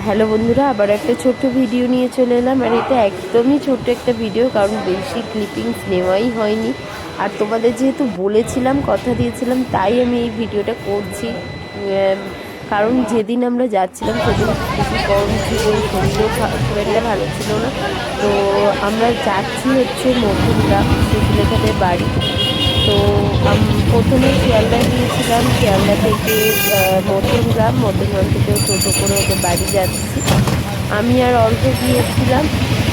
Hello বন্ধুরা, আবার একটা ছোট্ট ভিডিও নিয়ে চলে এলাম। আর এটা একদমই ছোট্ট একটা ভিডিও, কারণ বেশি ক্লিপিংস নেওয়াই হয়নি। আর তোমাদের যেহেতু বলেছিলাম, কথা দিয়েছিলাম, তাই আমি এই ভিডিওটা করছি। কারণ যেদিন আমরা যাচ্ছিলাম সেদিন বেশি গরম ছিল, শরীরও খুব একটা ভালো ছিল না। তো আমরা যাচ্ছি হচ্ছে মধ্যমগ্রাম, সুলেখাদের বাড়ি। তো প্রথমে শিয়ালদা গিয়েছিলাম, শিয়ালদা থেকে মধ্যমগ্রাম থেকেও টোটো করে ওদের বাড়ি যাচ্ছি। আমি আর অর্ঘ গিয়েছিলাম,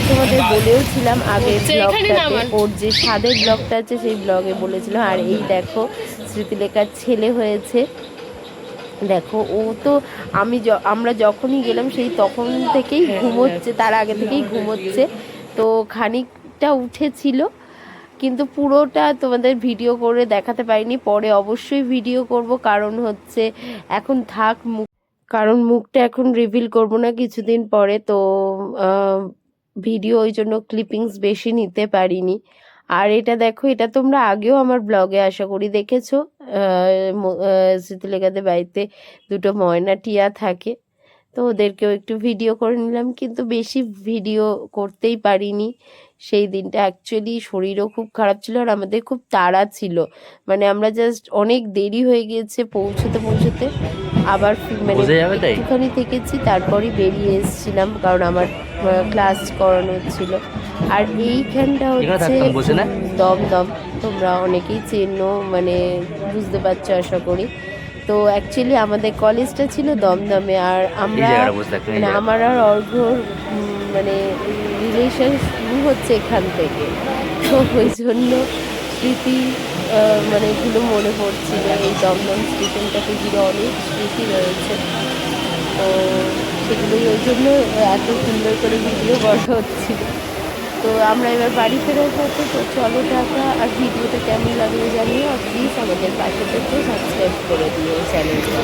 তোমাদের বলেওছিলাম আগের ব্লগটাতে, ওর যে স্বাদের ব্লগটা আছে সেই ব্লগে বলেছিলাম। আর এই দেখো, স্মৃতিলেখার ছেলে হয়েছে। দেখো, ও তো আমরা যখনই গেলাম সেই তখন থেকেই ঘুমোচ্ছে, তার আগে থেকেই ঘুমোচ্ছে। তো খানিকটা উঠেছিল, কিন্তু পুরোটা তোমাদের ভিডিও করে দেখাতে পারিনি। পরে অবশ্যই ভিডিও করব, কারণ হচ্ছে এখন থাক কারণ মুখটা এখন রিভিল করব না, কিছুদিন পরে। তো ভিডিও ওই জন্য ক্লিপিংস বেশি নিতে পারিনি। আর এটা দেখো, এটা তোমরা আগেও আমার ব্লগে আশা করি দেখেছো। স্মৃতিলেখাদের বাড়িতে দুটো ময়না টিয়া থাকে, তো ওদেরকেও একটু ভিডিও করে নিলাম, কিন্তু বেশি ভিডিও করতেই পারিনি। সেই দিনটা অ্যাকচুয়ালি শরীরও খুব খারাপ ছিল, আর আমাদের খুব তাড়া ছিল। মানে আমরা জাস্ট অনেক দেরি হয়ে গিয়েছে পৌঁছতে। আবার মানে একটুখানি থেকেছি, তারপরই বেরিয়ে এসেছিলাম, কারণ আমার ক্লাস করানো ছিল। আর এইখানটা হচ্ছে দমদম, তোমরা অনেকেই চেনো, মানে বুঝতে পারছো আশা করি। তো অ্যাকচুয়ালি আমাদের কলেজটা ছিল দমদমে, আর আমরা মানে আমার আর অর্ঘ্যর মানে রিলেশন শুরু হচ্ছে এখান থেকে। তো ওই জন্য স্মৃতি মানে এগুলো মনে পড়ছিল। এই দমদম স্টেশনটাতে ঘিরে অনেক স্মৃতি রয়েছে, তো সেগুলোই ওই জন্য এত সুন্দর করে ভিডিও করা হচ্ছিল। তো আমরা এবার বাড়ি ফেরার পথে। তো চলো টাটা। আর ভিডিওটা কেমন লাগলো জানিও, আর প্লিজ আমাদের পাশে থেকে সাবস্ক্রাইব করে দিও চ্যানেলটা।